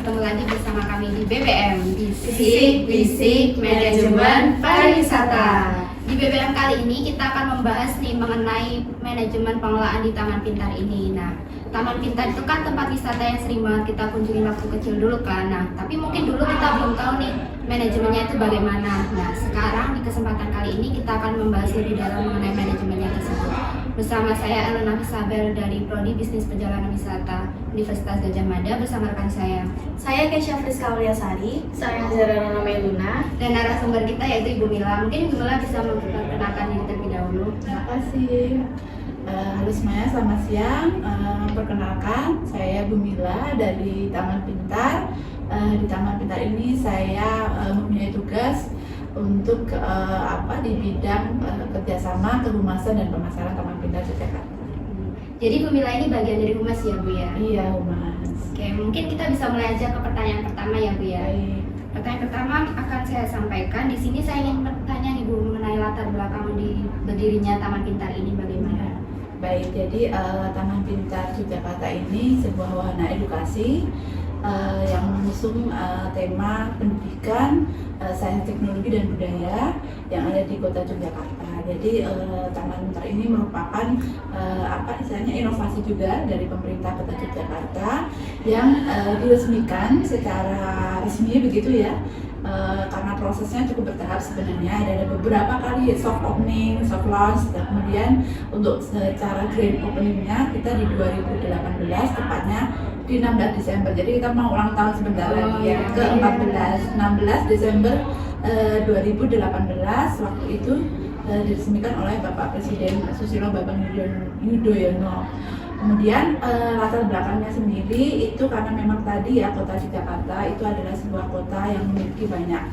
bertemu lagi bersama kami di BBM, Bisik Manajemen Pariwisata. Di BBM kali ini kita akan membahas mengenai manajemen pengelolaan di Taman Pintar ini. Nah, Taman Pintar itu kan tempat wisata yang sering banget kita kunjungi waktu kecil dulu kan. Nah, tapi mungkin dulu kita belum tahu manajemennya itu bagaimana. Nah, sekarang di kesempatan kali ini kita akan membahas lebih dalam mengenai manajemennya tersebut. Bersama saya Elena Fisabel dari Prodi Bisnis Perjalanan Wisata Universitas Gadjah Mada bersama rekan saya Kesha Friska Auliasari, saya Zara Nona Meluna, dan narasumber kita yaitu Ibu Mila. Mungkin Ibu Mila bisa memperkenalkan diri terlebih dahulu. Terima kasih. Halo semuanya, selamat siang. Perkenalkan, saya Bu Mila dari Taman Pintar. Di Taman Pintar ini saya mempunyai tugas untuk di bidang kerjasama kehumasan dan pemasaran Taman Pintar Yogyakarta. Jadi Bu Mila ini bagian dari humas ya Bu ya? Iya, humas. Oke, mungkin kita bisa mulai aja ke pertanyaan pertama ya Bu ya. Baik. Pertanyaan pertama akan saya sampaikan. Di sini saya ingin bertanya nih Bu mengenai latar belakang di berdirinya Taman Pintar ini bagaimana? Baik, jadi Taman Pintar Yogyakarta ini sebuah wahana edukasi yang mengusung tema pendidikan, sains, teknologi, dan budaya yang ada di kota Yogyakarta. Jadi Taman Pintar ini merupakan inovasi juga dari pemerintah kota Yogyakarta yang diresmikan secara resmi begitu ya. Karena prosesnya cukup bertahap sebenarnya, ada beberapa kali soft opening, soft launch, dan kemudian untuk secara grand openingnya kita di 2018 tepatnya di 16 Desember. Jadi kita mau ulang tahun sebentar lagi ya, ke 16 Desember 2018. Waktu itu diresmikan oleh Bapak Presiden Susilo Bambang Yudhoyono. Kemudian latar belakangnya sendiri itu karena memang tadi ya, kota Jakarta itu adalah sebuah kota yang memiliki banyak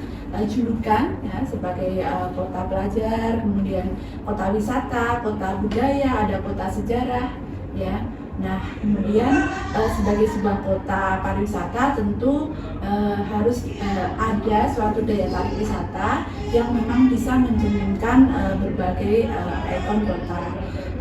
julukan ya, sebagai kota pelajar, kemudian kota wisata, kota budaya, ada kota sejarah ya. Nah, kemudian sebagai sebuah kota pariwisata tentu harus ada suatu daya tarik wisata yang memang bisa mencerminkan berbagai ikon kota.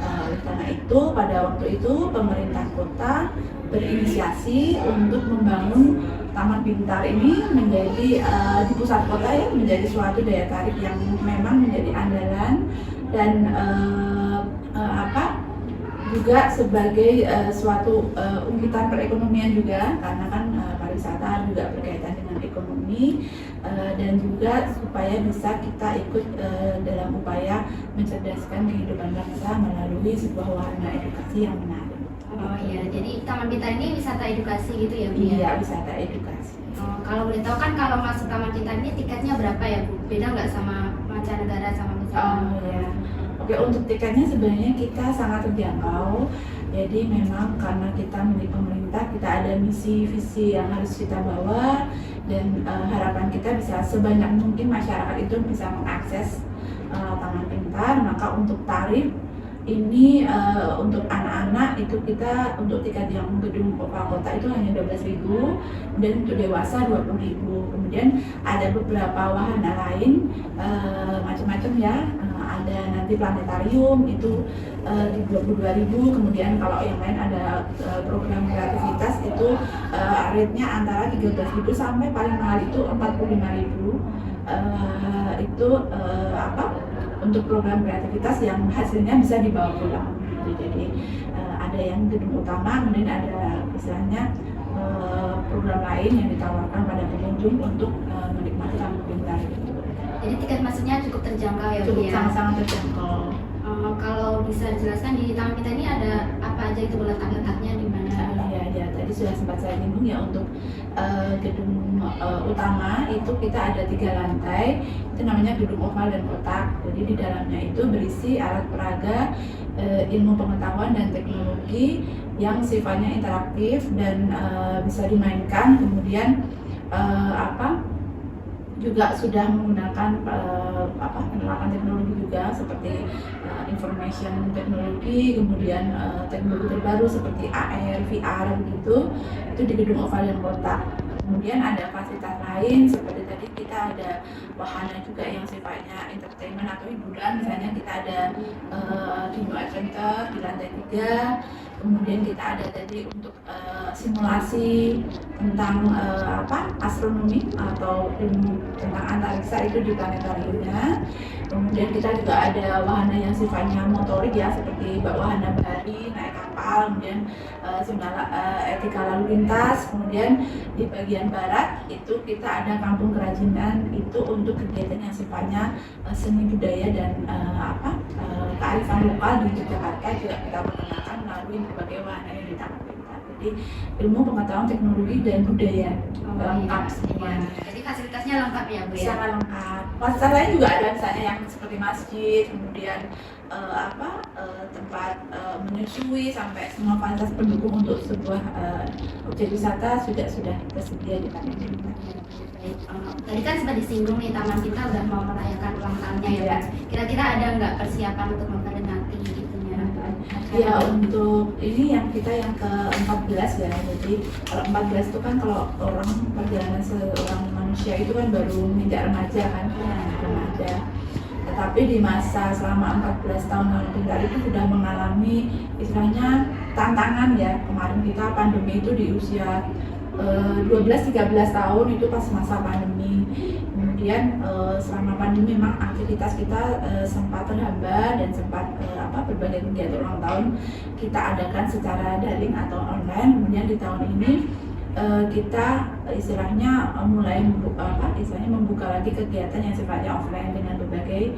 Oleh karena itu, pada waktu itu pemerintah kota berinisiasi untuk membangun Taman Pintar ini menjadi di pusat kota ya, menjadi suatu daya tarik yang memang menjadi andalan dan juga sebagai suatu ungkitan perekonomian juga, karena kan pariwisata juga berkaitan dengan ekonomi, dan juga supaya bisa kita ikut dalam upaya mencerdaskan kehidupan bangsa melalui sebuah wahana edukasi yang menarik. Oh iya, jadi Taman Pintar ini wisata edukasi gitu ya Bu ya? Iya, wisata edukasi. Kalau boleh tahu kan kalau masuk Taman Pintar ini tiketnya berapa ya Bu? Beda nggak sama mancanegara sama misalnya? Oh ya. Oke, untuk tiketnya sebenarnya kita sangat terjangkau. Jadi memang karena kita milik pemerintah, kita ada misi visi yang harus kita bawa, dan harapan kita bisa sebanyak mungkin masyarakat itu bisa mengakses Taman Pintar. Maka untuk tarif ini untuk anak-anak itu kita untuk tiket yang gedung kota itu hanya 12.000, dan untuk dewasa 20.000. Kemudian ada beberapa wahana lain macam-macam ya. Ada nanti planetarium itu di 22.000. Kemudian kalau yang lain ada program kreativitas itu rate-nya antara 13.000 sampai paling mahal itu 45.000. Itu untuk program kreativitas yang hasilnya bisa dibawa pulang. Jadi ada yang gedung utama, kemudian ada istilahnya program lain yang ditawarkan pada pengunjung untuk menikmati Taman Pintar gitu. Jadi tiket masuknya cukup terjangkau ya Bu Cukup ya? sangat-sangat terjangkau. Kalau bisa dijelaskan di Taman Pintar ini ada apa aja itu letak-letaknya di mana? Ya, tadi sudah sempat saya singgung ya, untuk gedung utama itu kita ada 3 lantai, itu namanya gedung oval dan kotak. Jadi di dalamnya itu berisi alat peraga, ilmu pengetahuan dan teknologi yang sifatnya interaktif dan bisa dimainkan. Kemudian juga sudah menggunakan penerapan teknologi juga seperti information teknologi, kemudian teknologi terbaru seperti AR, VR gitu. Itu di gedung oval dan kotak. Kemudian ada fasilitas lain seperti tadi kita ada wahana juga yang sifatnya entertainment atau hiburan. Misalnya kita ada Dino Adventure di lantai 3. kemudian kita ada tadi untuk simulasi tentang astronomi atau ilmu tentang antariksa itu di planetariumnya. Kemudian kita juga ada wahana yang sifatnya motorik ya, seperti wahana bahari, naik kapal, kemudian etika lalu lintas. Kemudian di bagian barat itu kita ada kampung kerajinan, itu untuk kegiatan yang sifatnya seni budaya dan kearifan lokal di Yogyakarta juga kita perkenalkan melalui berbagai wahana yang ditangkap. Jadi ilmu, pengetahuan, teknologi dan budaya lengkap semuanya. Jadi fasilitasnya lengkap ya Bu ya? Sangat lengkap. Fasilitas lain juga ada misalnya yang seperti masjid, kemudian tempat menyusui, sampai semua fasilitas pendukung untuk sebuah objek wisata sudah tersedia di Taman Pintar. Tadi kan sempat disinggung nih Taman Pintar udah mau merayakan ulang tahunnya ya. Iya. Kira-kira ada nggak persiapan untuk memperingati gitunya? Ya, untuk ini yang kita yang ke-14 ya. Jadi kalau 14 itu kan kalau orang perjalanan seorang manusia itu kan baru menginjak remaja kan, remaja. Tetapi di masa selama 14 tahun Taman Pintar itu sudah mengalami istilahnya tantangan ya. Kemarin kita pandemi itu di usia 12-13 tahun itu pas masa pandemi. Kemudian selama pandemi memang aktivitas kita sempat terhambat dan sempat berbagai kegiatan ulang tahun kita adakan secara daring atau online. Kemudian di tahun ini kita istilahnya mulai membuka lagi kegiatan yang sifatnya offline dengan berbagai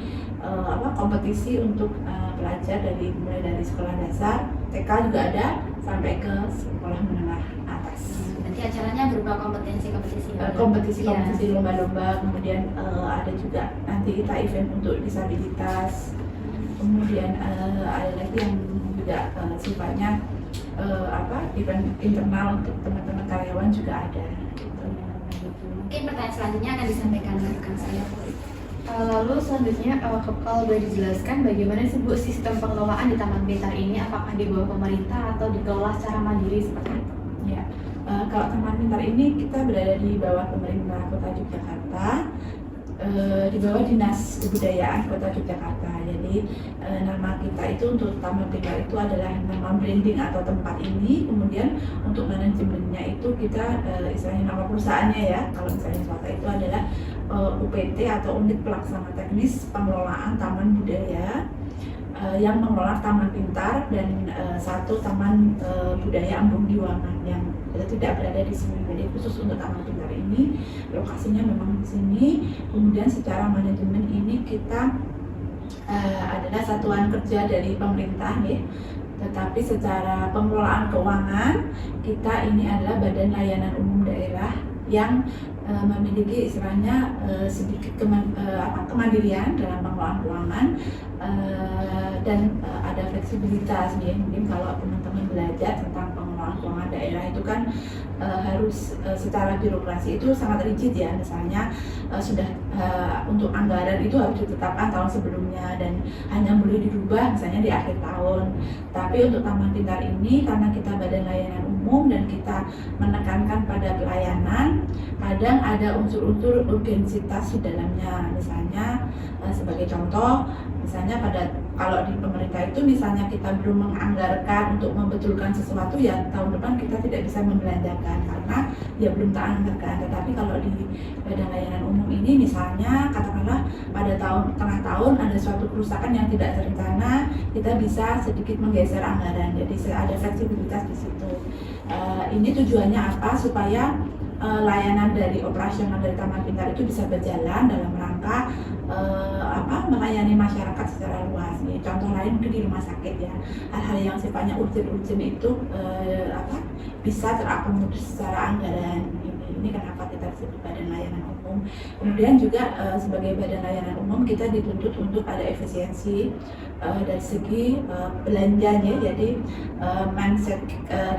kompetisi untuk pelajar mulai dari sekolah dasar, TK juga ada, sampai ke sekolah menengah atas. Berarti acaranya berupa kompetisi lomba-lomba, kemudian ada juga nanti kita event untuk disabilitas, kemudian ada lagi yang juga sifatnya event internal untuk teman-teman karyawan juga ada. Mungkin pertanyaan selanjutnya akan disampaikan rekan saya. Lalu selanjutnya, kalau boleh dijelaskan bagaimana sih Bu sistem pengelolaan di Taman Pintar ini? Apakah di bawah pemerintah atau dikelola secara mandiri seperti itu? Ya, kalau Taman Pintar ini kita berada di bawah pemerintah Kota Yogyakarta, di bawah Dinas Kebudayaan Kota Yogyakarta. Jadi nama kita itu untuk Taman Pintar itu adalah nama branding atau tempat ini. Kemudian untuk manajemennya itu kita istilahnya nama perusahaannya ya. Kalau misalnya swasta itu adalah UPT atau Unit Pelaksana Teknis Pengelolaan Taman Budaya yang mengelola Taman Pintar dan satu Taman Budaya Embung Diwangan yang tidak berada di sini. Jadi khusus untuk Taman Pintar ini lokasinya memang di sini. Kemudian secara manajemen ini kita adalah satuan kerja dari pemerintah ya. Tetapi secara pengelolaan keuangan kita ini adalah Badan Layanan Umum Daerah yang memiliki istilahnya sedikit kemandirian dalam pengelolaan keuangan dan ada fleksibilitas ya. Mungkin kalau teman-teman belajar tentang pengelolaan keuangan daerah itu kan harus secara birokrasi itu sangat rigid ya. Misalnya sudah untuk anggaran itu harus ditetapkan tahun sebelumnya dan hanya boleh dirubah misalnya di akhir tahun. Tapi untuk Taman Pintar ini karena kita Badan Layanan Umum dan kita menekankan pada pelayanan, kadang ada unsur-unsur urgensitas di dalamnya. Misalnya sebagai contoh, misalnya kalau di pemerintah itu misalnya kita belum menganggarkan untuk membetulkan sesuatu ya tahun depan kita tidak bisa membelanjakan karena ya belum teranggarkan. Tetapi kalau di Badan Layanan Umum ini misalnya katakanlah pada tengah tahun ada suatu kerusakan yang tidak terencana, kita bisa sedikit menggeser anggaran. Jadi ada fleksibilitas di situ. Ini tujuannya apa? Supaya layanan dari operasional dari Taman Pintar itu bisa berjalan dalam rangka melayani masyarakat secara luas. Nih, contoh lain mungkin di rumah sakit ya, hal-hal yang sifatnya urgent itu bisa terakomodir secara anggaran. Ini kenapa kita disebut Badan Layanan Umum. Kemudian juga sebagai Badan Layanan Umum kita dituntut untuk ada efisiensi dari segi belanjanya. Jadi mindset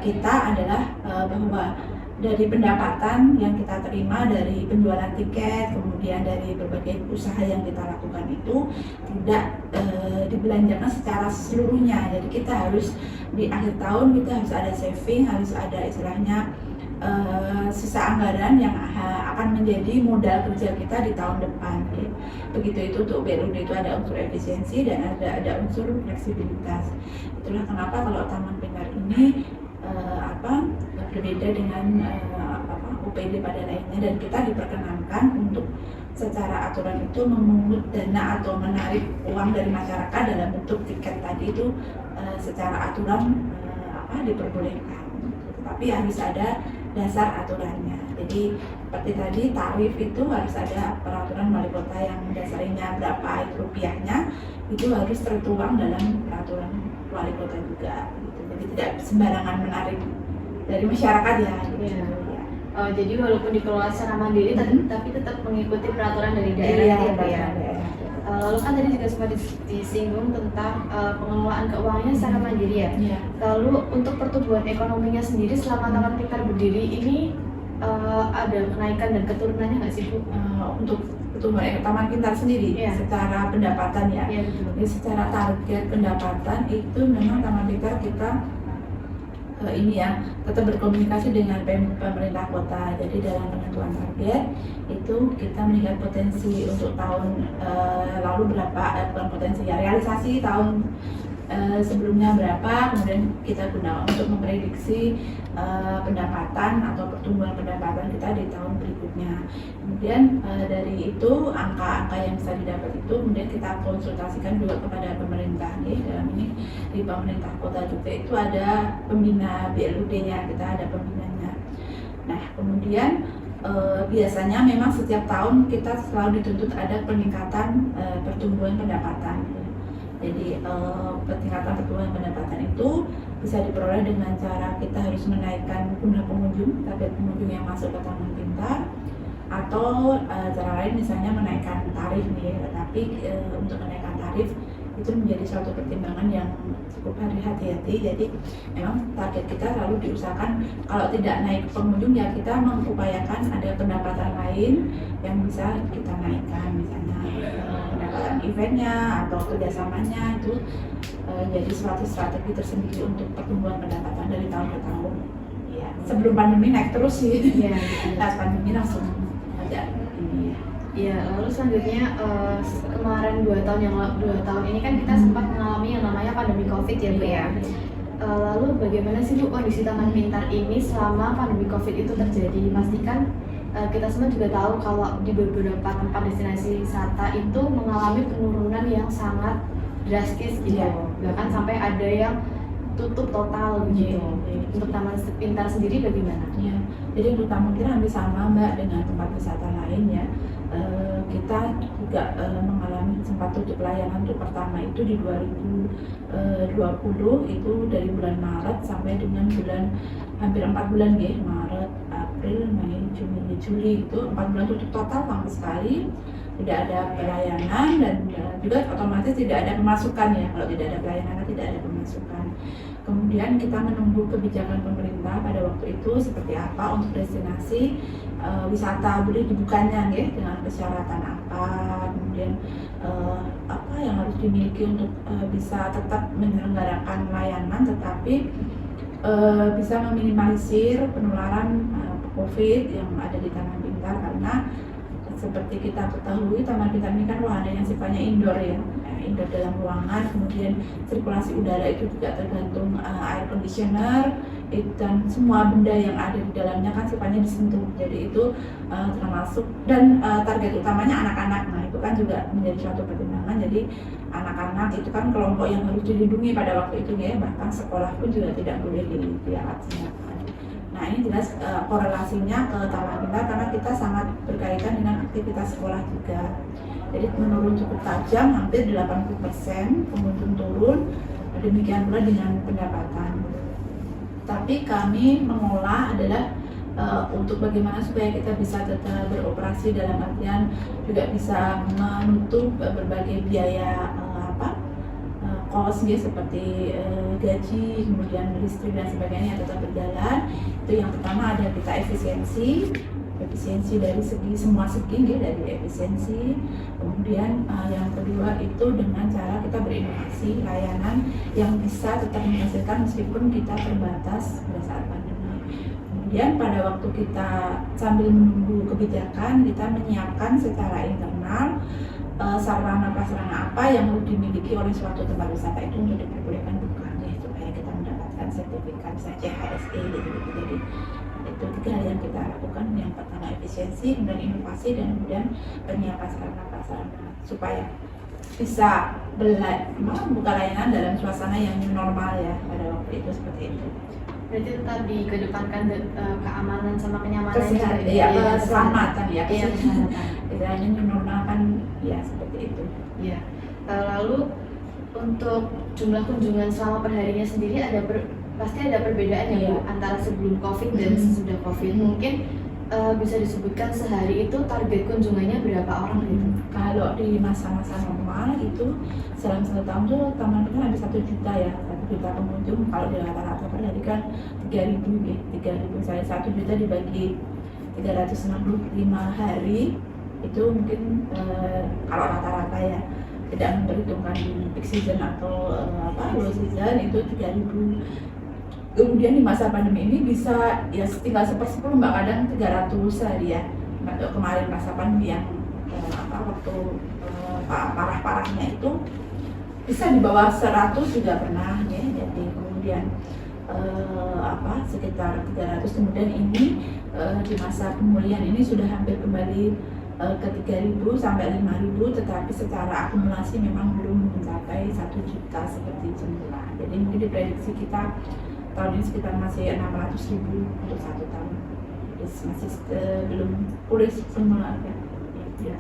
kita adalah bahwa dari pendapatan yang kita terima dari penjualan tiket, kemudian dari berbagai usaha yang kita lakukan itu tidak dibelanjakan secara seluruhnya. Jadi kita harus di akhir tahun kita harus ada saving, harus ada istilahnya sisa anggaran yang akan menjadi modal kerja kita di tahun depan. Ya. Begitu itu untuk BLUD itu ada unsur efisiensi dan ada unsur fleksibilitas. Itulah kenapa kalau Taman Pintar ini berbeda dengan UPD pada lainnya, dan kita diperkenankan untuk secara aturan itu memungut dana atau menarik uang dari masyarakat dalam bentuk tiket tadi itu secara aturan diperbolehkan. Tapi harus ada dasar aturannya. Jadi seperti tadi tarif itu harus ada peraturan wali kota yang mendasarinya berapa itu rupiahnya, itu harus tertuang dalam peraturan wali kota juga. Gitu. Jadi tidak sembarangan menarik dari masyarakat ya. Gitu. Iya. Ya. Jadi walaupun dikelola secara mandiri, tapi tetap mengikuti peraturan dari daerah Iya, gitu ya. daerah. Lalu kan tadi juga sempat disinggung tentang pengelolaan keuangannya secara mandiri ya. Iya. Lalu untuk pertumbuhan ekonominya sendiri selama Taman Pintar berdiri ini ada kenaikan dan keturunannya nggak sih Bu? Untuk pertumbuhan Taman Pintar sendiri, Iya. secara pendapatan ya. Iya betul. Jadi secara target pendapatan itu memang Taman Pintar kita tetap berkomunikasi dengan pemerintah kota. Jadi dalam penentuan target itu kita melihat potensi untuk tahun lalu berapa, bukan potensi ya, realisasi tahun sebelumnya berapa, kemudian kita gunakan untuk memprediksi pendapatan atau pertumbuhan pendapatan kita di tahun berikutnya. Kemudian dari itu angka-angka yang bisa didapat itu kemudian kita konsultasikan juga kepada pemerintah. Dalam ini di pemerintah kota juga itu ada pembina BLUD-nya, kita ada pembinanya. Nah kemudian biasanya memang setiap tahun kita selalu dituntut ada peningkatan pertumbuhan pendapatan. Jadi peningkatan pertumbuhan pendapatan itu bisa diperoleh dengan cara kita harus menaikkan jumlah pengunjung, target pengunjung yang masuk ke Taman Pintar, atau cara lain misalnya menaikkan tarif nih. Tetapi untuk menaikkan tarif itu menjadi suatu pertimbangan yang cukup hati-hati. Jadi memang target kita selalu diusahakan kalau tidak naik pengunjung ya kita mengupayakan ada pendapatan lain yang bisa kita naikkan, misalnya pendapatan eventnya atau kerjasamanya itu jadi suatu strategi tersendiri untuk pertumbuhan pendapatan dari tahun ke tahun. Ya, sebelum pandemi naik terus sih. Iya. Pas pandemi langsung ada ini ya. Iya, lalu selanjutnya kemarin 2 tahun ini kan kita sempat mengalami yang namanya pandemi COVID ya Bu ya. Lalu bagaimana sih Bu kondisi Taman Pintar ini selama pandemi COVID itu terjadi? Pastikan kita semua juga tahu kalau di beberapa tempat destinasi wisata itu mengalami penurunan yang sangat drastis gitu. Iya. Bahkan sampai ada yang tutup total begitu. Iya. Untuk Taman Pintar sendiri bagaimana? Ya, jadi untuk Taman Pintar hampir sama Mbak dengan tempat wisata lain ya. Kita juga mengalami sempat tutup layanan untuk pertama itu di 2020 itu dari bulan Maret sampai dengan hampir 4 bulan ya, Maret, April, Mei, Juni, Juli itu 4 bulan tutup total sama sekali, tidak ada pelayanan dan juga otomatis tidak ada pemasukan ya. Kalau tidak ada pelayanan tidak ada pemasukan. Kemudian kita menunggu kebijakan pemerintah pada waktu itu seperti apa untuk destinasi wisata boleh dibukanya ya, dengan persyaratan apa, kemudian apa yang harus dimiliki untuk bisa tetap menyelenggarakan layanan tetapi bisa meminimalisir penularan COVID yang ada di Taman Pintar, karena seperti kita ketahui Taman Pintar ini kan wahana yang sifatnya indoor ya, indoor dalam ruangan, kemudian sirkulasi udara itu juga tergantung air conditioner dan semua benda yang ada di dalamnya kan sifatnya disentuh, jadi itu termasuk dan target utamanya anak-anak. Nah itu kan juga menjadi suatu pertimbangan. Jadi anak-anak itu kan kelompok yang harus dilindungi pada waktu itu ya, bahkan sekolah pun juga tidak boleh dilaksanakan. Nah ini jelas korelasinya ke Taman Pintar karena kita sangat berkaitan dengan aktivitas sekolah juga. Jadi menurun cukup tajam, hampir 80% pengunjung turun, demikian pula dengan pendapatan. Tapi kami mengolah adalah untuk bagaimana supaya kita bisa tetap beroperasi, dalam artian juga bisa menutup berbagai biaya cost ya, seperti gaji, kemudian listrik dan sebagainya yang tetap berjalan. Itu yang pertama ada kita efisiensi dari semua segi ya, dari efisiensi. Kemudian yang kedua itu dengan cara kita berinovasi layanan yang bisa tetap menghasilkan meskipun kita terbatas pada saat pandemi. kemudian pada waktu kita sambil menunggu kebijakan, kita menyiapkan secara internal sarana prasarana apa yang harus dimiliki oleh suatu tempat wisata itu untuk diperbolehkan buka, supaya kita mendapatkan sertifikat misalnya CHSE gitu. Jadi itu 3 hal yang kita lakukan. Yang pertama efisiensi, kemudian inovasi, dan kemudian penyiapan sarana prasarana supaya bisa buka layanan dalam suasana yang normal ya pada waktu itu, seperti itu. Berarti tetap dikedepankan keamanan sama kenyamanan Kesehatan, juga. ya, keselamatan ya, Iya, keselamatan. istilahnya new normal kan ya seperti itu. Iya. Lalu untuk jumlah kunjungan selama perharinya sendiri pasti ada perbedaan ya, Iya. Bu, antara sebelum COVID dan sesudah COVID. Mungkin bisa disebutkan sehari itu target kunjungannya berapa orang gitu? Kalau di masa-masa normal itu dalam 1 tahun tuh taman kita ada 1 juta ya, 1 juta pengunjung. Kalau di rata-rata per hari kan 3.000 ya, 3.000 saya 1 juta dibagi 365 hari itu mungkin kalau rata-rata ya, tidak memperhitungkan peak season atau low season itu 3.000. Kemudian di masa pandemi ini bisa ya tinggal 1/10 mbak, kadang 300 hari ya. Kemarin masa pandemi yang waktu parah-parahnya itu bisa di bawah 100 juga pernah ya. Jadi kemudian sekitar 300. Kemudian ini di masa pemulihan ini sudah hampir kembali ke 3.000 sampai 5.000, tetapi secara akumulasi memang belum mencapai 1 juta seperti semula. Jadi mungkin diprediksi kita tahun ini sekitar masih 600.000 untuk 1 tahun. Jadi masih belum pulih semula ya.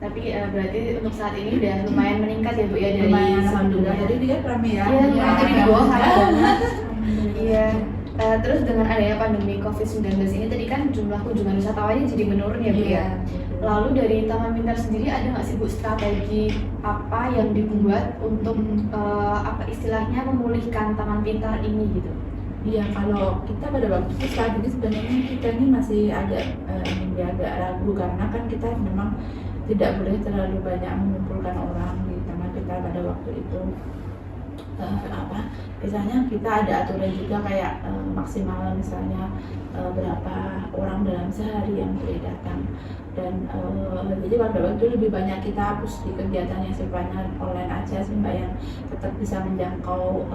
Tapi berarti untuk saat ini udah lumayan meningkat ya Bu ya, dari Lumayan, alhamdulillah. sebelumnya. Jadi dia rame ya. Iya, lumayan, jadi di bawah Ya. banget. Iya. Terus dengan adanya pandemi COVID-19 ini tadi kan jumlah kunjungan wisatawannya jadi menurun ya Bu ya. Lalu dari Taman Pintar sendiri ada nggak sih Bu strategi apa yang dibuat untuk istilahnya memulihkan Taman Pintar ini gitu? Iya, kalau kita pada waktu itu strategi sebenarnya kita ini masih agak ragu, karena kan kita memang tidak boleh terlalu banyak mengumpulkan orang di taman kita pada waktu itu. Misalnya kita ada aturan juga kayak maksimal misalnya berapa orang dalam sehari yang boleh datang, dan jadi pada waktu itu lebih banyak kita hapus di kegiatan yang sifatnya online aja sih mbak, yang tetap bisa menjangkau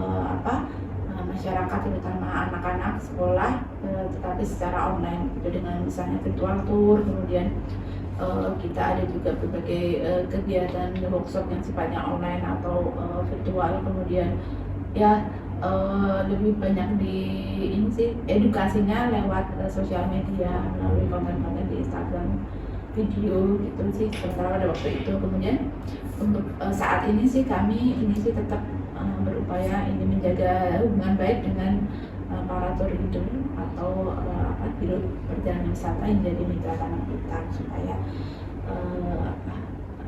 masyarakat, terutama anak-anak sekolah, tetapi secara online gitu, dengan misalnya virtual tour. Kemudian kita ada juga berbagai kegiatan workshop yang sifatnya online atau virtual. Kemudian ya lebih banyak di ini sih edukasinya lewat sosial media melalui konten-konten di Instagram, video gitu sih sementara pada waktu itu. Kemudian untuk saat ini sih kami tetap berupaya ini menjaga hubungan baik dengan para tour leader atau biro perjalanan wisata yang jadi mitra Taman Pintar, supaya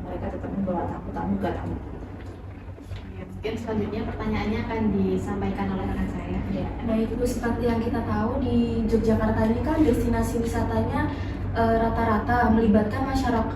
mereka tetap membawa tamu-tamu ke tamu. Mungkin selanjutnya pertanyaannya akan disampaikan oleh rekan saya. Ya. Baik Bu, seperti yang kita tahu di Yogyakarta ini kan destinasi wisatanya rata-rata melibatkan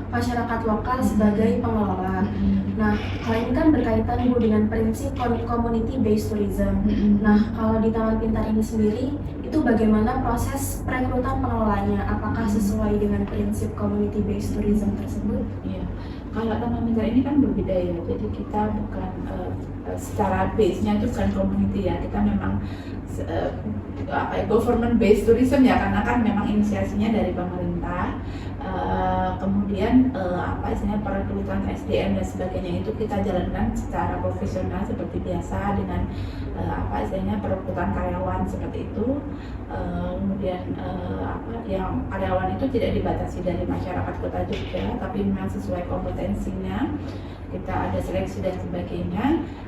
masyarakat lokal sebagai pengelola. Nah, hal ini kan berkaitan Bu dengan prinsip community based tourism. Nah, kalau di Taman Pintar ini sendiri itu bagaimana proses perekrutan pengelolanya? Apakah sesuai dengan prinsip community based tourism tersebut? Iya. Kalau Taman Pintar ini kan berbeda ya. Jadi kita bukan secara base-nya itu bukan community ya. Kita memang government based tourism ya, karena kan memang inisiasinya dari pemerintah. Kemudian perekrutan SDM dan sebagainya itu kita jalankan secara profesional seperti biasa dengan perekrutan karyawan seperti itu. Kemudian yang karyawan itu tidak dibatasi dari masyarakat Kota Jogja, tapi memang sesuai kompetensinya kita ada seleksi dan sebagainya.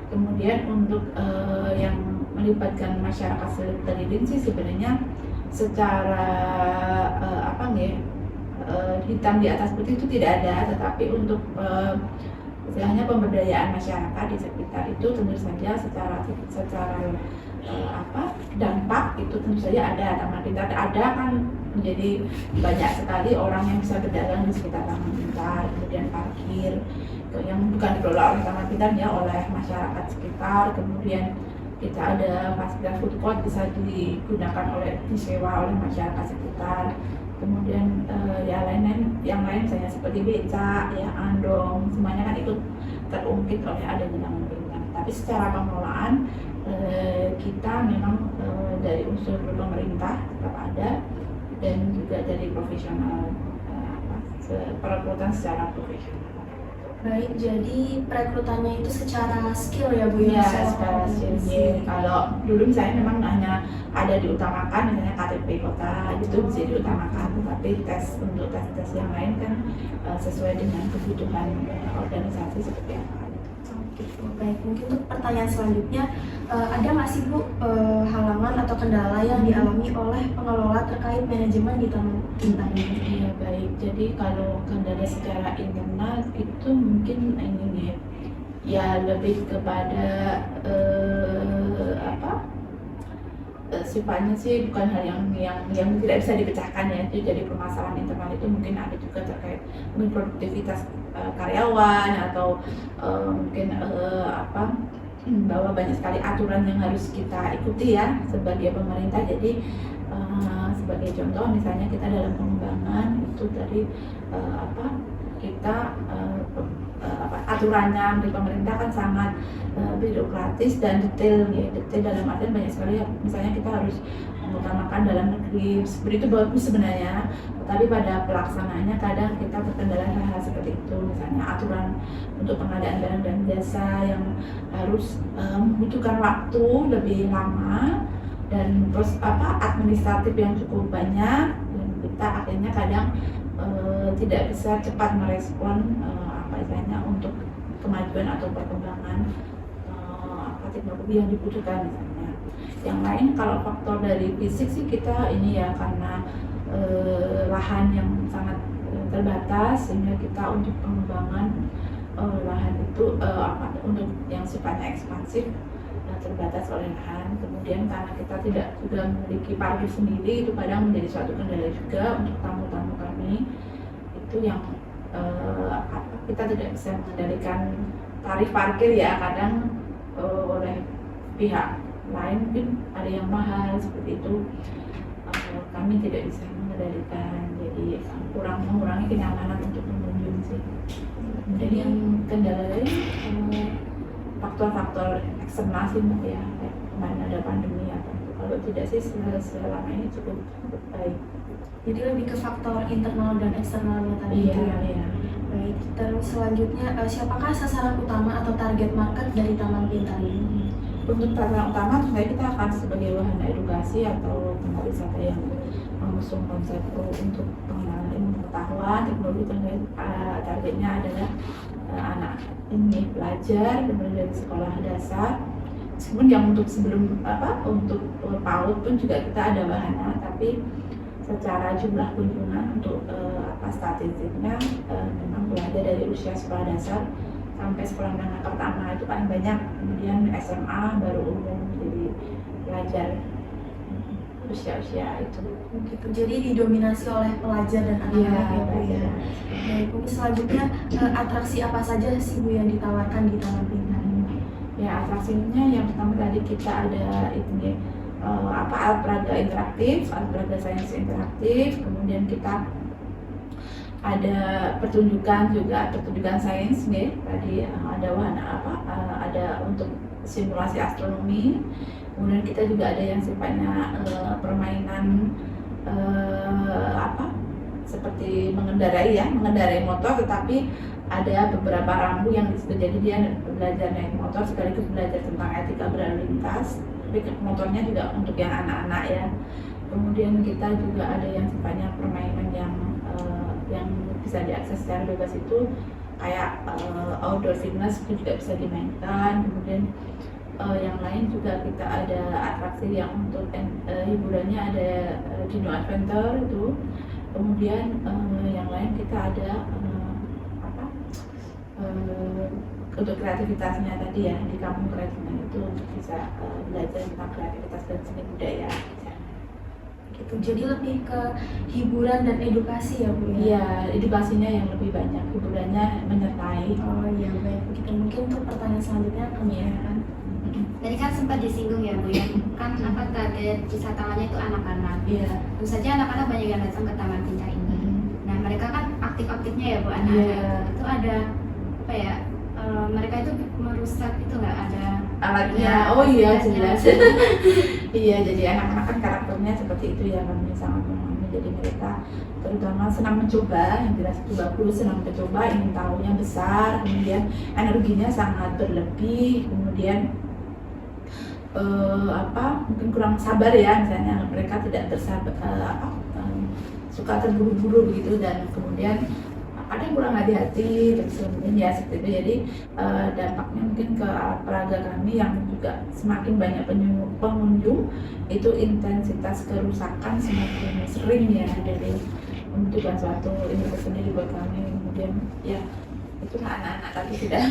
Kemudian untuk yang melibatkan masyarakat terlibat sih sebenarnya secara hitam di atas putih itu tidak ada, tetapi untuk istilahnya pemberdayaan masyarakat di sekitar itu tentu saja secara dampak itu tentu saja ada. Taman Pintar ada kan menjadi banyak sekali orang yang bisa berdagang di sekitar Taman Pintar, kemudian parkir yang bukan dikelola oleh Taman Pintar ya, oleh masyarakat sekitar. Kemudian kita ada fasilitas food court bisa digunakan disewa oleh masyarakat sekitar. Kemudian yang lain misalnya seperti becak, ya andong, semuanya kan ikut terungkit oleh adanya taman pintar. Tapi secara pengelolaan kita memang dari unsur pemerintah tetap ada dan juga dari profesional perekrutan secara profesional. Baik, jadi perekrutannya itu secara skill ya Bu ya? Iya, secara skill. Kalau dulu misalnya memang hanya ada diutamakan misalnya KTP kota gitu bisa diutamakan, tapi untuk tes yang lain kan sesuai dengan kebutuhan organisasi seperti apa. Gitu. Baik, mungkin untuk pertanyaan selanjutnya, ada nggak sih Bu halangan atau kendala yang dialami oleh pengelola terkait manajemen di Taman Pintar ini? Iya baik, jadi kalau kendala secara internal itu mungkin ini nih, ya lebih kepada sifatnya sih bukan hal yang tidak bisa dipecahkan ya. Jadi permasalahan internal itu mungkin ada juga terkait mungkin produktivitas karyawan atau mungkin bahwa banyak sekali aturan yang harus kita ikuti ya sebagai pemerintah. Jadi sebagai contoh misalnya kita dalam pengembangan itu dari kita aturannya di pemerintah kan sangat birokratis dan detail ya. Detail dalam artian banyak sekali misalnya kita harus mengutamakan dalam negeri, seperti itu bagus sebenarnya, tapi pada pelaksanaannya kadang kita terkendala hal-hal seperti itu. Misalnya aturan untuk pengadaan barang dan jasa yang harus membutuhkan waktu lebih lama dan terus administratif yang cukup banyak, dan kita akhirnya kadang tidak bisa cepat merespon misalnya untuk kemajuan atau perkembangan teknologi yang dibutuhkan misalnya. Yang lain kalau faktor dari fisik sih kita ini ya karena lahan yang sangat terbatas sehingga kita untuk pengembangan lahan itu untuk yang sifatnya ekspansif terbatas oleh lahan. Kemudian karena kita tidak juga memiliki parkir sendiri, itu kadang menjadi suatu kendala juga untuk tamu-tamu kami. Itu yang kita tidak bisa mengendalikan tarif parkir ya, kadang oleh pihak lain mungkin ada yang mahal seperti itu. Kami tidak bisa mengendalikan, jadi kurang mengurangi kenyamanan untuk pengunjung sih. Kemudian yang kendala lain faktor-faktor eksternal sih ya, kayak kemarin ada pandemi apa itu. Kalau tidak sih selama ini cukup baik. Jadi lebih ke faktor internal dan eksternalnya tadi. Iya. Baik, terus selanjutnya siapakah sasaran utama atau target market dari Taman Pintar ini? Untuk sasaran utama sebenarnya kita akan sebagai wahana edukasi atau tempat wisata yang mengusung konsep untuk pengenalan ilmu pengetahuan teknologi. Targetnya adalah anak ini pelajar kemudian dari sekolah dasar. Meskipun yang untuk untuk PAUD pun juga kita ada wahana, tapi secara jumlah kunjungan untuk statistiknya memang belajar dari usia sekolah dasar sampai sekolah menengah pertama itu paling banyak, kemudian SMA baru umum, jadi pelajar usia itu. Gitu. Jadi didominasi oleh pelajar dan anak-anak ya Bu ya. Baik, mungkin selanjutnya atraksi apa saja sih Bu yang ditawarkan di Taman Pintar? Ya atraksinya yang pertama tadi kita ada ini alat peraga interaktif, alat peraga sains interaktif, kemudian kita ada pertunjukan sains nih. Tadi ada wahana ada untuk simulasi astronomi. Kemudian kita juga ada yang sifatnya permainan seperti mengendarai motor, tetapi ada beberapa rambu yang di situ, jadi dia belajar naik motor sekaligus belajar tentang etika berlalu lintas. Tapi motornya juga untuk yang anak-anak ya. Kemudian kita juga ada yang sifatnya permainan yang bisa diakses secara bebas, itu kayak outdoor fitness itu juga bisa dimainkan. Kemudian yang lain juga kita ada atraksi yang untuk hiburannya ada Dino Adventure itu. Kemudian yang lain kita ada untuk kreativitasnya tadi ya, di kampung kreativitas itu untuk bisa belajar tentang kreativitas dan seni budaya. gitu. Jadi lebih ke hiburan dan edukasi ya Bu ya. Iya, edukasinya yang lebih banyak, hiburannya menyertai. Oh iya baik begitu. Mungkin untuk pertanyaan selanjutnya kami akan. Tadi kan sempat disinggung ya Bu ya, kan apa target wisatawannya itu anak-anak. Iya. Tentu saja anak-anak banyak yang datang ke Taman Pintar ini. Nah mereka kan aktif-aktifnya ya Bu anak-anak. Iya. Itu ada apa ya? Mereka itu merusak itu nggak ada Alatnya, ya, oh iya fasilitasnya. jelas. Iya, jadi anak-anak kan karakternya seperti itu ya, kami sangat memahami. Jadi mereka terutama senang mencoba, yang jelas itu bagus, senang mencoba, ingin tahunya besar, kemudian energinya sangat berlebih, kemudian mungkin kurang sabar ya, misalnya mereka tidak bersabar, suka terburu-buru begitu, dan kemudian kadang kurang hati-hati, terus kemudian ya seperti itu. Jadi dampaknya mungkin ke alat peraga kami yang juga semakin banyak pengunjung, itu intensitas kerusakan semakin sering ya, jadi membutuhkan suatu ini tersendiri buat kami. Kemudian ya itu anak-anak tapi tidak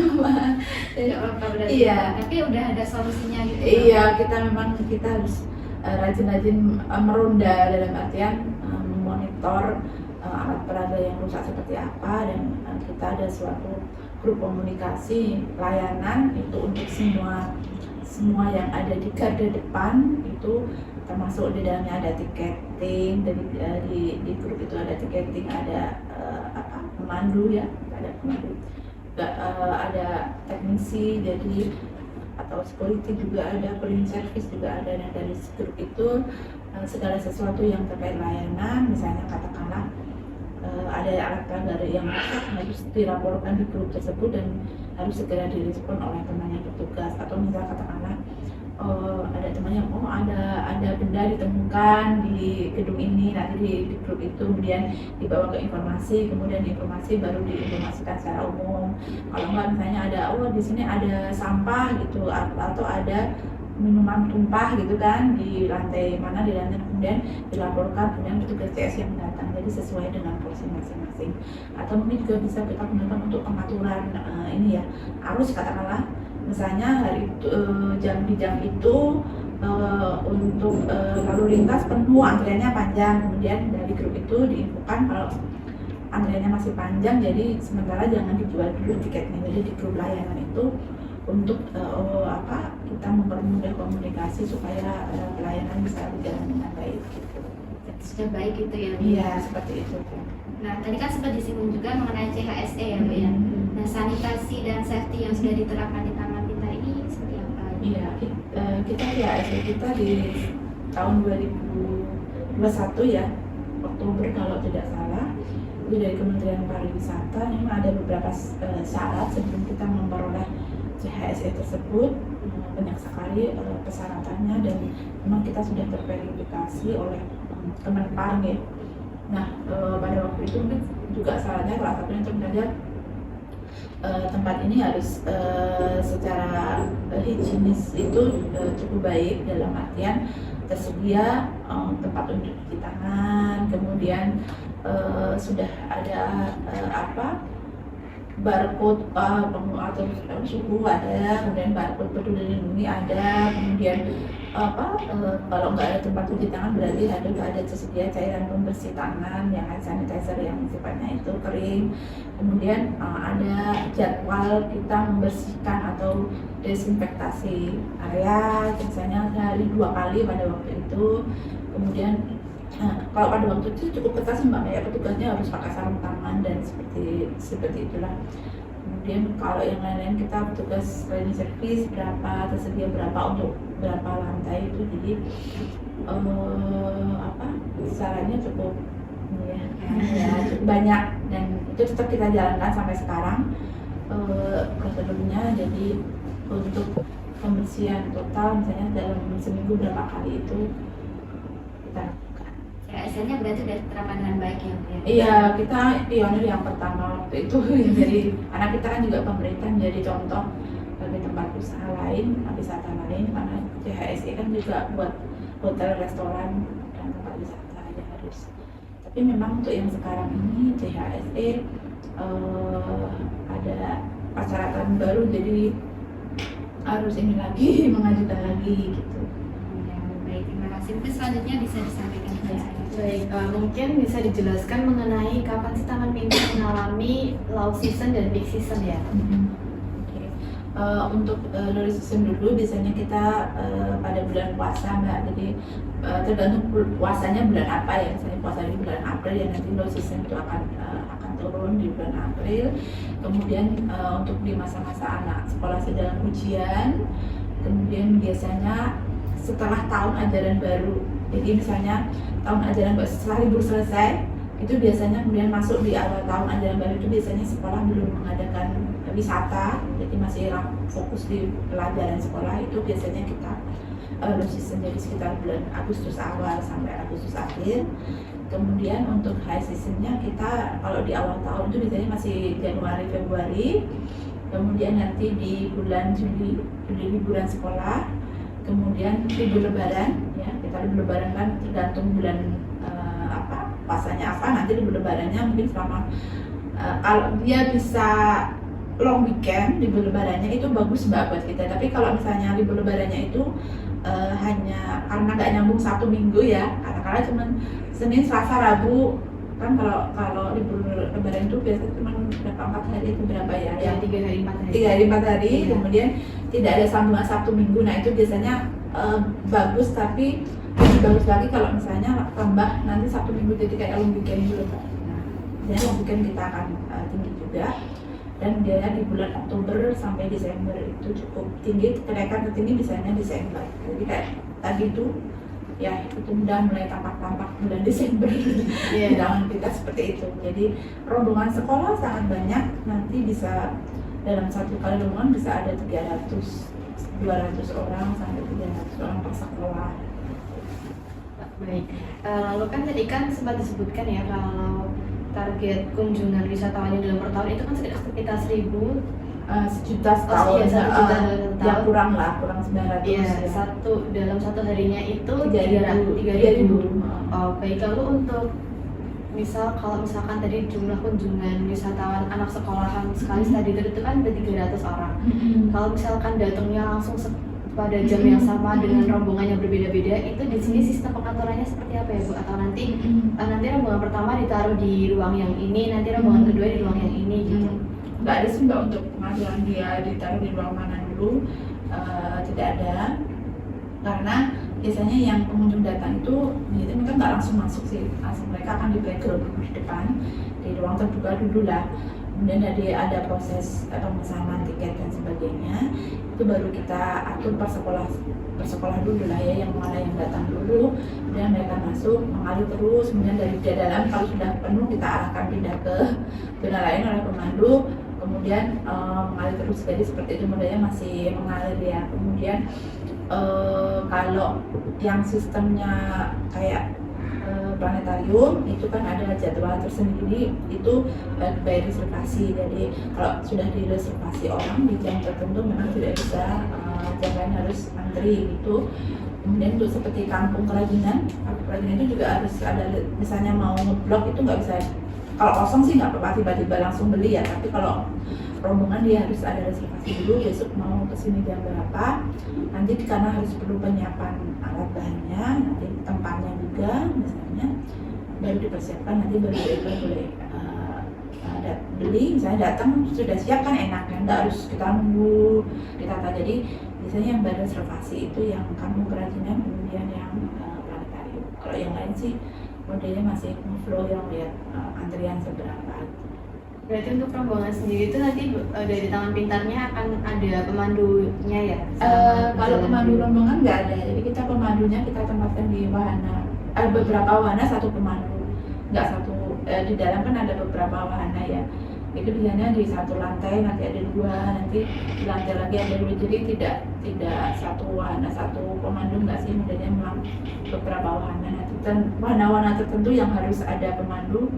Tidak apa-apa berarti. Iya. Tapi udah ada solusinya gitu. Iya, kita harus rajin-rajin meronda, dalam artian memonitor alat peraga yang rusak seperti apa, dan kita ada suatu grup komunikasi layanan itu untuk semua yang ada di garda depan, itu termasuk di dalamnya ada tiketing, di grup itu ada tiketing, ada pemandu ya, ada pemandu, ada teknisi, jadi atau security juga ada, cleaning service juga ada. Dan dari grup itu segala sesuatu yang terkait layanan, misalnya katakanlah ada alat peraga yang harus dilaporkan di grup tersebut dan harus segera direspon oleh teman yang bertugas. Atau misalnya katakanlah ada teman yang ada benda ditemukan di gedung ini, nanti di grup itu kemudian dibawa ke informasi, kemudian informasi baru diinformasikan secara umum. Kalau enggak misalnya ada di sini ada sampah gitu, atau ada minuman tumpah gitu kan di lantai mana, kemudian dilaporkan, kemudian petugas CS yang datang, jadi sesuai dengan porsi masing-masing. Atau mungkin juga bisa kita gunakan untuk pengaturan ini ya, arus katakanlah, misalnya hari itu di jam itu untuk lalu lintas penuh, antriannya panjang, kemudian dari grup itu diinfokan kalau antriannya masih panjang, jadi sementara jangan dijual dulu tiketnya. Jadi di grup layanan itu untuk kita mempermudah komunikasi supaya pelayanan bisa berjalan dengan baik gitu. Sudah baik gitu ya Bu. Iya, seperti itu. Nah tadi kan sempat disinggung juga mengenai CHSE ya Bu ya. Nah sanitasi dan safety yang sudah diterapkan di Taman Pintar ini seperti apa? Iya, kita kita di tahun 2021 ya, Oktober kalau tidak salah, itu dari Kementerian Pariwisata memang ada beberapa syarat sebelum kita memperoleh CHSE tersebut. Banyak sekali persyaratannya, dan memang kita sudah terverifikasi oleh Kemenpar ya. Nah pada waktu itu mungkin juga syaratnya salah satunya sebenarnya tempat ini harus secara higienis itu cukup baik, dalam artian tersedia tempat untuk cuci tangan, kemudian sudah ada barcode pengatur suhu ada, kemudian barcode peduli lindungi ada, kemudian kalau nggak ada tempat cuci tangan berarti ada tersedia cairan pembersih tangan yang hand sanitizer yang sifatnya itu kering, kemudian ada jadwal kita membersihkan atau desinfektasi area misalnya sehari 2 kali pada waktu itu. Kemudian kalau pada waktu itu cukup ketat sih Mbak, ya petugasnya harus pakai sarung tangan dan seperti itulah. Kemudian kalau yang lain-lain kita petugas cleaning service tersedia berapa untuk berapa lantai itu, jadi sarannya cukup cukup banyak, dan itu tetap kita jalankan sampai sekarang prosedurnya. Jadi untuk pembersihan total misalnya dalam seminggu berapa kali itu kita lakukan. CHSE-nya berarti sudah diterapkan dengan baik ya Bu ya? Iya, kita pionir yang pertama waktu itu. Jadi anak kita kan juga pemerintah menjadi contoh bagi tempat usaha lain, wisata lain, karena CHSE kan juga buat hotel, restoran, dan tempat wisata ya harus. Tapi memang untuk yang sekarang ini CHSE ada persyaratan baru, jadi harus ini lagi mengajukan lagi gitu. Ya, baik. Baik, terima kasih. Mungkin selanjutnya bisa disampaikan kepada saya. Baik, mungkin bisa dijelaskan mengenai kapan sih Taman Pintar mengalami low season dan peak season ya? Oke. Untuk low season dulu biasanya kita pada bulan puasa Mbak, jadi tergantung puasanya bulan apa ya. Misalnya puasa di bulan April ya, nanti low season itu akan turun di bulan April. Kemudian untuk di masa-masa anak sekolah sedang ujian, kemudian biasanya setelah tahun ajaran baru. Jadi misalnya tahun ajaran baru setelah libur selesai, itu biasanya kemudian masuk di awal tahun ajaran baru itu biasanya sekolah belum mengadakan wisata, jadi masih fokus di pelajaran sekolah. Itu biasanya kita low season, jadi sekitar bulan Agustus awal sampai Agustus akhir. Kemudian untuk high seasonnya kita kalau di awal tahun itu biasanya masih Januari Februari, kemudian nanti di bulan Juli liburan sekolah, kemudian libur lebaran ya, kita libur lebaran kan tergantung bulan puasanya apa, nanti libur lebarannya mungkin selama kalau dia bisa long weekend libur lebarannya itu bagus Mbak buat kita. Tapi kalau misalnya libur lebarannya itu hanya karena nggak nyambung Sabtu Minggu ya, katakanlah cuman Senin Selasa Rabu, kan kalau libur lebaran itu biasanya cuma berapa 4 hari itu berapa ya? Ya, 3 hari 4 hari. 3 hari 4 hari, Iya. kemudian tidak ada sambungan Sabtu Minggu. Nah itu biasanya bagus, tapi lebih bagus lagi kalau misalnya tambah nanti Sabtu Minggu jadi kayak long weekend gitu Mbak. Nah, jadi long weekend kita akan tinggi juga, dan biasanya di bulan Oktober sampai Desember itu cukup tinggi, kenaikan tertinggi biasanya Desember. Jadi kayak tadi itu ya itu udah mulai tampak bulan Desember di tahun kita seperti itu. Jadi rombongan sekolah sangat banyak, nanti bisa dalam satu kali rombongan bisa ada 200 orang sampai 300 orang per sekolah. Baik, lalu kan tadi kan sempat disebutkan ya kalau target kunjungan wisatawannya dalam per tahun itu kan sekitar 1.000. 1 juta iya, setahun, 1 juta dalam ya tahun. kurang 900 Iya, ya. dalam satu harinya itu 3.000. 3.000. Oh, baik, lalu untuk kalau misalkan tadi jumlah kunjungan wisatawan anak sekolahan sekali study tour itu kan ada 300 orang. Kalau misalkan datangnya langsung pada jam yang sama dengan rombongan yang berbeda-beda, itu di sini sistem pengaturannya seperti apa ya Bu? Atau nanti rombongan pertama ditaruh di ruang yang ini, nanti rombongan kedua di ruang yang ini gitu? Nggak ada sih Mbak untuk pengaturan dia ditaruh di ruang mana dulu, tidak ada, karena biasanya yang pengunjung datang itu mereka nggak langsung masuk sih, langsung mereka akan diberi gerobak di depan di ruang terbuka dulu lah. Kemudian ada proses pemesanan tiket dan sebagainya, itu baru kita atur per sekolah dulu lah ya, yang mana yang datang dulu, kemudian mereka masuk mengalir terus, kemudian dari dalam kalau sudah penuh kita arahkan pindah ke zona lain oleh pemandu, kemudian mengalir terus. Jadi seperti itu modelnya, masih mengalir ya. Kemudian kalau yang sistemnya kayak planetarium itu kan ada jadwal tersendiri, itu by reservasi. Jadi kalau sudah direservasi orang di jam tertentu memang tidak bisa, jangan harus antri gitu. Kemudian untuk seperti kampung kerajinan itu juga harus ada, misalnya mau ngeblok itu nggak bisa, kalau kosong sih nggak apa-apa tiba-tiba langsung beli ya, tapi kalau rombongan dia harus ada reservasi dulu, besok mau kesini jam berapa, nanti karena harus perlu penyiapan alat bahannya, nanti tempatnya juga misalnya baru dipersiapkan, nanti baru boleh beli, misalnya datang sudah siap kan enak kan, nggak harus kita nunggu ditata. Jadi biasanya yang reservasi itu yang kampung kerajinan, kemudian yang planetarium. Kalau yang lain sih modelnya masih flow yang lihat antrian seberapa. Berarti untuk rombongan sendiri itu nanti dari Taman Pintarnya akan ada pemandunya ya? Kalau pemandu rombongan nggak ada, jadi kita pemandunya kita tempatkan di wahana. Beberapa wahana satu pemandu, nggak satu. Di dalam kan ada beberapa wahana ya. Itu biasanya di satu lantai nanti ada 2, nanti di lantai lagi ada 2. Jadi tidak satu wahana satu pemandu, nggak sih, modelnya memang beberapa wahana. Nanti dan wahana-wahana tertentu yang harus ada pemandu,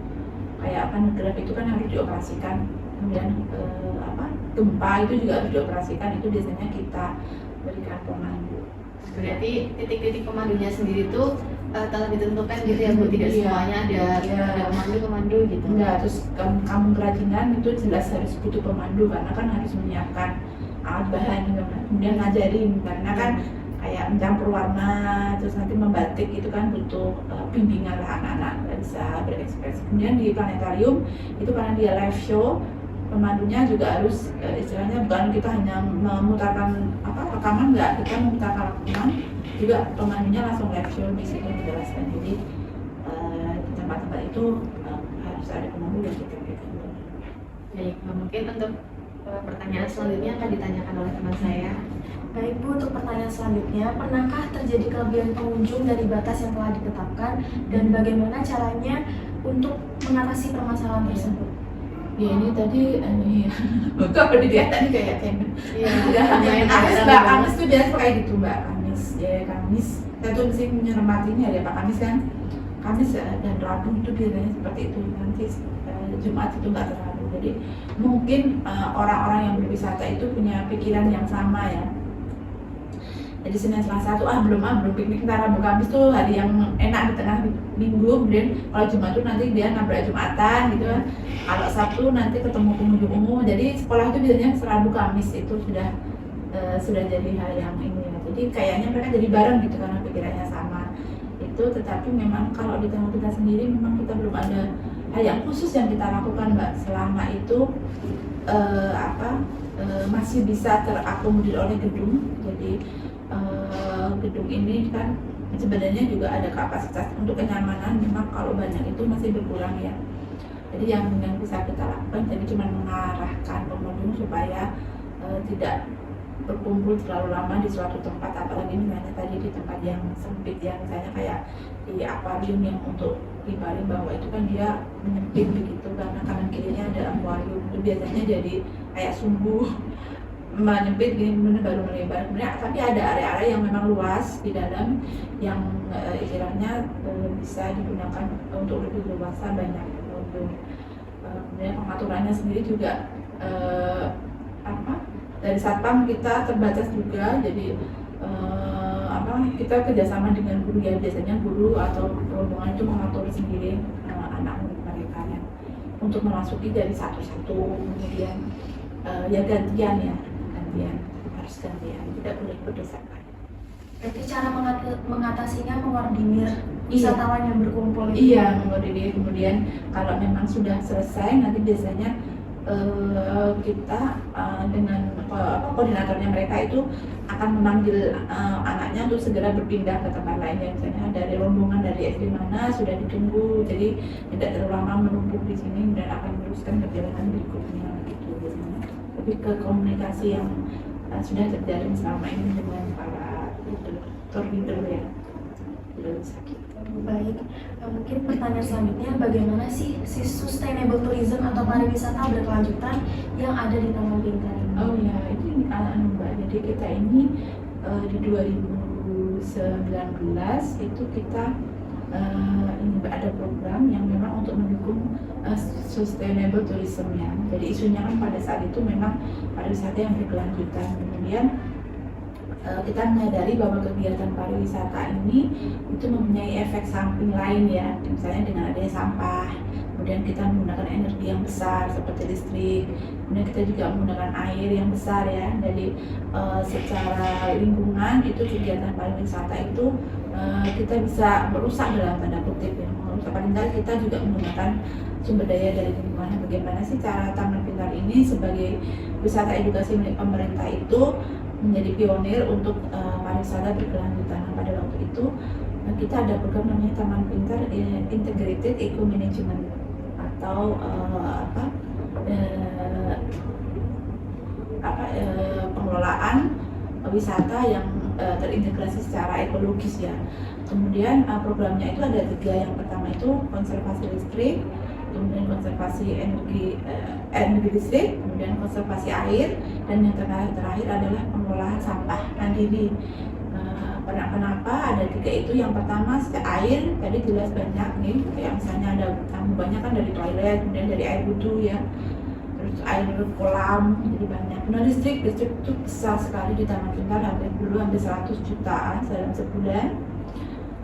kayak apa, Ngegrab itu kan harus dioperasikan, kemudian gempa itu juga harus dioperasikan, itu biasanya kita berikan pemandu. Berarti titik-titik pemandunya sendiri itu telah ditentukan gitu ya Bu, tidak semuanya ada pemandu gitu. Enggak, terus kampung kerajinan itu jelas harus butuh pemandu karena kan harus menyiapkan alat bahan, kemudian ngajarin, karena kan kayak kayak mencampur warna, terus nanti membatik itu kan butuh bimbingan lah, anak-anak nggak bisa berekspresi. Kemudian di planetarium itu karena dia live show, pemandunya juga harus istilahnya bukan kita hanya memutarkan rekaman, nggak, kita memutarkan rekaman juga, pemandunya langsung live show di situ menjelaskan. Jadi di tempat-tempat itu harus ada pemandu yang kita berikan. Baik, mungkin untuk pertanyaan selanjutnya akan ditanyakan oleh teman saya. Baik Bu, untuk pertanyaan selanjutnya, pernahkah terjadi kelebihan pengunjung dari batas yang telah ditetapkan dan bagaimana caranya untuk mengatasi permasalahan tersebut? Ya ini tadi kalau dilihat tadi kayak Iya, Kamis tuh biasa kayak gitu Mbak, Kamis kita tuh mesti menyematinya ya Pak Kamis kan, Kamis dan Rabu itu biasanya seperti itu, nanti Jumat itu nggak terlalu. Jadi mungkin orang-orang yang berwisata itu punya pikiran yang sama ya. Jadi Senin Selasa tuh belum piknik, ntar Rabu Kamis tuh hari yang enak di tengah minggu. Kemudian kalau Jumat tuh nanti dia nabrak Jumatan gitu kan. Kalau Sabtu nanti ketemu pengunjung umum. Jadi sekolah itu biasanya Rabu Kamis itu sudah jadi hal yang ini ya. Jadi kayaknya mereka jadi bareng gitu karena pikirannya sama. Itu tetapi memang kalau di tengah kita sendiri memang kita belum ada hal yang khusus yang kita lakukan Mbak. Selama itu masih bisa terakomodir oleh gedung. Jadi gedung ini kan sebenarnya juga ada kapasitas untuk kenyamanan, memang kalau banyak itu masih berkurang ya. Jadi yang bisa kita lakukan jadi cuma mengarahkan pengunjung supaya tidak berkumpul terlalu lama di suatu tempat, apalagi misalnya tadi di tempat yang sempit ya, misalnya kayak di akuarium yang untuk di Bali bahwa itu kan dia menyempit begitu karena kanan kirinya ada akuarium, itu biasanya jadi kayak sumbu menyempit gini kemudian baru melebar. Kemudian tapi ada area-area yang memang luas di dalam yang istilahnya bisa digunakan untuk lebih luasa banyak pengunjung. Kemudian pengaturannya sendiri juga dari satpam kita terbatas juga, jadi kita kerjasama dengan guru ya, biasanya guru atau rombongan itu mengatur sendiri anak murid mereka ya untuk memasuki dari satu-satu, kemudian ya gantian harus gantian, tidak boleh berdesakan. Berarti cara mengatasinya mengordinir wisatawan yang berkumpul itu? Iya, mengordinir. Kemudian kalau memang sudah selesai nanti biasanya kita dengan koordinatornya mereka itu akan memanggil anaknya untuk segera berpindah ke tempat lain ya, misalnya dari rombongan dari SD mana sudah ditunggu, jadi tidak terlalu lama menumpuk di sini dan akan meneruskan perjalanan berikutnya gitu biasanya. Lebih ke komunikasi yang sudah terjalin selama ini dengan para tour leader ya, tidak sakit. Baik, mungkin pertanyaan selanjutnya, bagaimana sih sustainable tourism atau pariwisata berkelanjutan yang ada di Taman Pintar ini? Oh ya, itu Mbak. Jadi kita ini di 2019 itu kita ini ada program yang memang untuk mendukung sustainable tourism ya. Jadi isunya kan pada saat itu memang pariwisata yang berkelanjutan. Kemudian kita menyadari bahwa kegiatan pariwisata ini itu mempunyai efek samping lain ya, misalnya dengan adanya sampah, kemudian kita menggunakan energi yang besar seperti listrik, kemudian kita juga menggunakan air yang besar ya. Jadi secara lingkungan itu kegiatan pariwisata itu kita bisa merusak dalam tanda kutip ya, merusak. Paling tidak kita juga menggunakan sumber daya dari lingkungan. Bagaimana sih cara Taman Pintar ini sebagai wisata edukasi milik pemerintah itu menjadi pionir untuk pariwisata berkelanjutan. Pada waktu itu kita ada program namanya Taman Pintar Integrated Eco Management atau pengelolaan wisata yang terintegrasi secara ekologis ya. Kemudian programnya itu ada 3. Yang pertama itu konservasi listrik, kemudian konservasi energi listrik, kemudian konservasi air, dan yang terakhir adalah pengelolaan sampah mandiri. Kenapa ada 3 itu? Yang pertama air, tadi jelas banyak nih, kayak misalnya ada banyak kan dari toilet, kemudian dari air wudhu ya, terus air kolam, jadi banyak. Nah listrik itu besar sekali di Taman Pintar, hampir 100 jutaan dalam sebulan.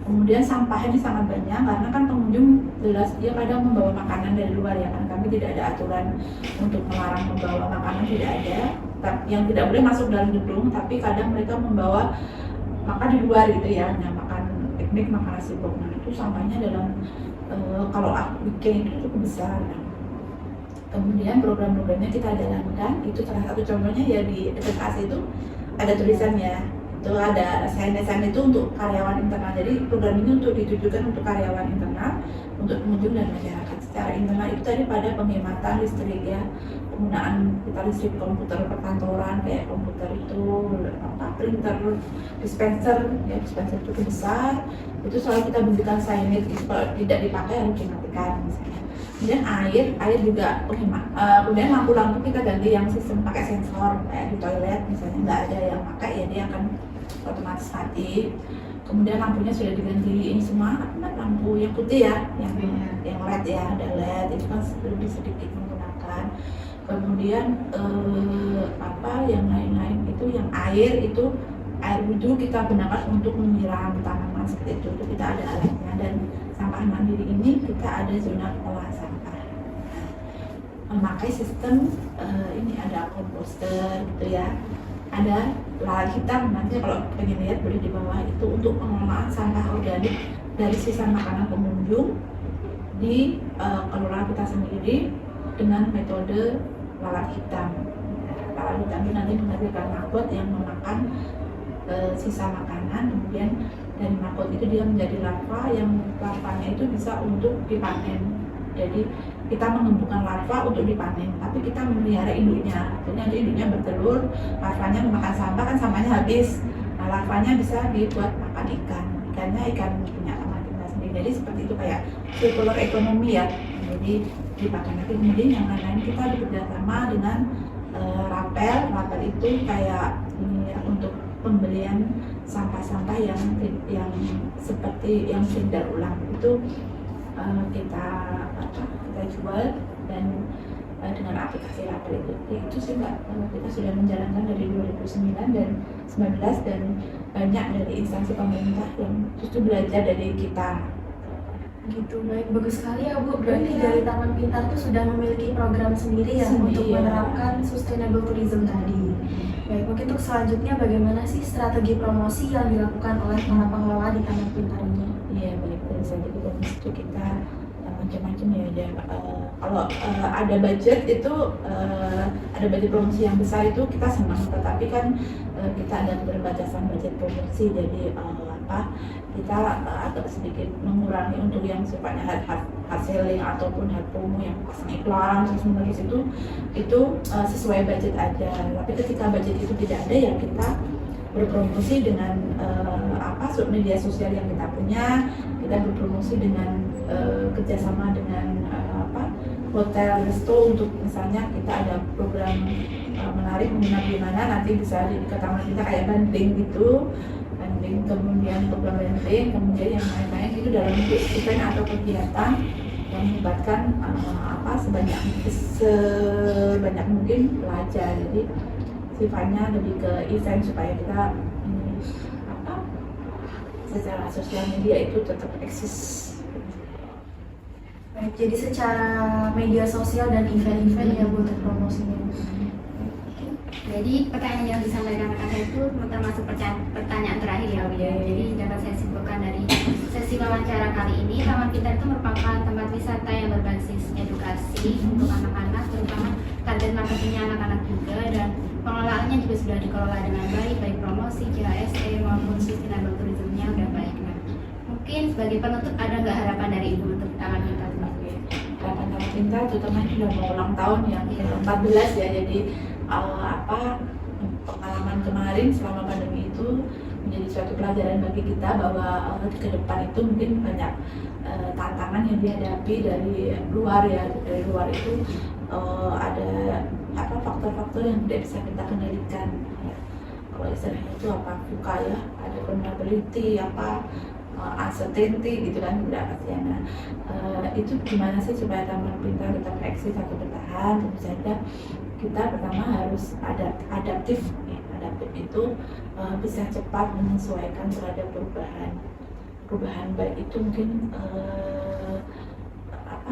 Kemudian sampahnya sangat banyak karena kan pengunjung jelas dia kadang membawa makanan dari luar ya kan, kami tidak ada aturan untuk melarang membawa makanan, tidak ada yang tidak boleh masuk dalam gedung, tapi kadang mereka membawa makan di luar gitu ya, makan piknik, makan nasi blok. Nah itu sampahnya dalam kalau weekend itu cukup besar. Kemudian program-programnya kita jalankan, itu salah satu contohnya ya di FKC itu ada tulisannya, itu ada sign itu untuk karyawan internal. Jadi program ini untuk ditujukan untuk karyawan internal, untuk pengunjung dan masyarakat. Secara internal itu tadi pada penghematan listrik ya, penggunaan kita listrik komputer perkantoran kayak komputer itu, printer, dispenser ya, dispenser cukup besar, itu selalu kita berikan signage, itu kalau tidak dipakai harus dimatikan misalnya. Kemudian air juga penghemat. Kemudian lampu-lampu kita ganti yang sistem pakai sensor kayak di toilet misalnya, nggak ada yang pakai ya dia akan otomatis mati. Kemudian lampunya sudah diganti ini semua lampu yang putih ya, yang LED ya, ada LED itu kan lebih sedikit menggunakan. Kemudian yang lain-lain itu yang air wudhu kita gunakan untuk menyiram tanaman seperti itu kita ada alatnya. Dan sampah mandiri ini kita ada zona olah sampah, memakai sistem ini ada komposter gitu ya, ada lalat hitam, nanti kalau pengen lihat boleh di bawah, itu untuk pengelolaan sampah organik dari sisa makanan pengunjung di kelola kita sendiri dengan metode lalat hitam. Lalat hitam ini nanti menghasilkan maggot yang memakan sisa makanan, kemudian dari maggot itu dia menjadi larva, yang larvanya itu bisa untuk dipanen. Jadi kita mengembangkan larva untuk dipanen, tapi kita memelihara induknya. Jadi nanti induknya bertelur, larvanya memakan sampah, kan sampahnya habis. Nah, larvanya bisa dibuat makan ikan. Ikannya ikan punya teman kita sendiri. Jadi seperti itu kayak circular ekonomi ya. Jadi dipakai nanti. Kemudian yang lain-lain kita bekerjasama dengan Rapel itu kayak ini ya, untuk pembelian sampah-sampah yang seperti yang sering daur ulang itu kita jual, dan dengan aplikasi Rapel itu sih Mbak, kita sudah menjalankan dari 2009 dan 2019, dan banyak dari instansi pemerintah yang justru belajar dari kita. Gitu, baik, bagus sekali ya Bu. Berarti dari Taman Pintar itu sudah memiliki program sendiri ya untuk menerapkan sustainable tourism tadi. Baik, mungkin untuk selanjutnya bagaimana sih strategi promosi yang dilakukan oleh para pengelola di Taman Pintar ini? Iya, baik, dari strategi promosi itu kita macam-macam ya. Kalau ada budget itu ada budget promosi yang besar itu kita senang, tetapi kan kita ada keterbatasan budget promosi, jadi kita agak sedikit mengurangi untuk yang sifatnya hard selling ataupun hard promo yang pasang iklan terus menerus itu sesuai budget aja. Tapi ketika budget itu tidak ada ya kita berpromosi dengan media sosial yang kita punya, kita berpromosi dengan kerjasama dengan hotel, resto, untuk misalnya kita ada program menarik menginap di mana, nanti bisa di Taman kita kayak banding gitu, kemudian program banding, kemudian yang lain-lain itu dalam bentuk event atau kegiatan yang melibatkan sebanyak mungkin pelajar. Jadi sifatnya lebih ke event supaya kita secara sosial media itu tetap eksis. Baik, jadi secara media sosial dan event-event ya Bu untuk promosinya. Jadi pertanyaan yang disampaikan kakak itu termasuk pertanyaan terakhir ya Bu ya. Jadi dapat saya simpulkan dari sesi wawancara kali ini, Taman Pintar itu merupakan tempat wisata yang berbasis edukasi untuk anak-anak, terutama target marketingnya anak-anak juga, dan pengelolaannya juga sudah dikelola dengan baik promosi, KSE maupun sustainable tourism-nya udah baik. Nah, mungkin sebagai penutup ada nggak harapan dari Ibu untuk Taman Pintar? Harapan Taman Pintar terutama sudah mau ulang tahun yang ke-14 ya, jadi pengalaman kemarin selama pandemi itu menjadi suatu pelajaran bagi kita bahwa ke depan itu mungkin banyak tantangan yang dihadapi dari luar ya. Dari luar itu ada faktor-faktor yang tidak bisa kita kendalikan ya. Kalau istilahnya itu buka ya, ada vulnerability, uncertainty gitu kan, udah pasti. Nah, itu gimana sih supaya Taman Pintar tetap eksis atau bertahan? Tentu saja kita pertama harus adaptif itu bisa cepat menyesuaikan terhadap perubahan baik itu mungkin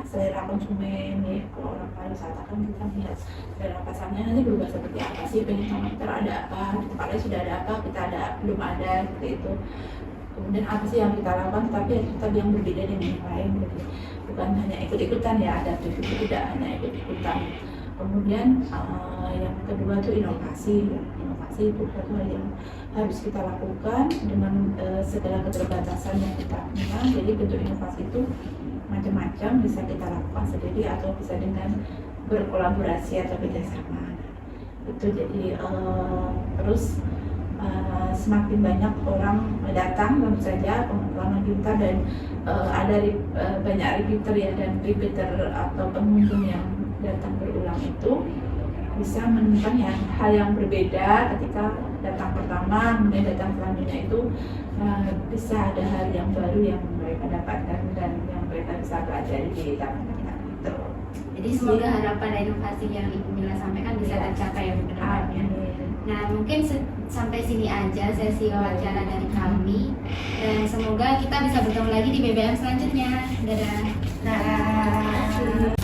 selera konsumen ya. Kalau orang pariwisata kan kita lihat selera pasarnya nanti berubah seperti apa sih, pengen monitor ada apa, di tempatnya sudah ada apa, kita ada belum ada seperti itu. Kemudian apa sih yang kita lakukan, tapi kita yang berbeda dengan yang lain, jadi bukan hanya ikut-ikutan ya, adaptif itu tidak hanya ikut-ikutan. Kemudian yang kedua itu inovasi. Inovasi itu satu hal yang harus kita lakukan dengan segala keterbatasan yang kita punya. Jadi bentuk inovasi itu macam-macam, bisa kita lakukan sendiri atau bisa dengan berkolaborasi atau kerjasama. Itu jadi terus semakin banyak orang datang, tentu saja pengalaman pintar dan ada banyak repeater ya, dan repeater atau pengunjung yang datang berulang itu bisa menemukan hal yang berbeda ketika datang pertama, kemudian datang selanjutnya itu bisa ada hal yang baru yang mereka dapatkan dan yang mereka bisa pelajari di taman pintar itu. Jadi semoga harapan dan inovasi yang Ibu Mila sampaikan bisa tercapai ya ke depannya. Nah, mungkin sampai sini aja sesi wawancara dari kami, dan semoga kita bisa bertemu lagi di BBM selanjutnya. Dadah. Nah,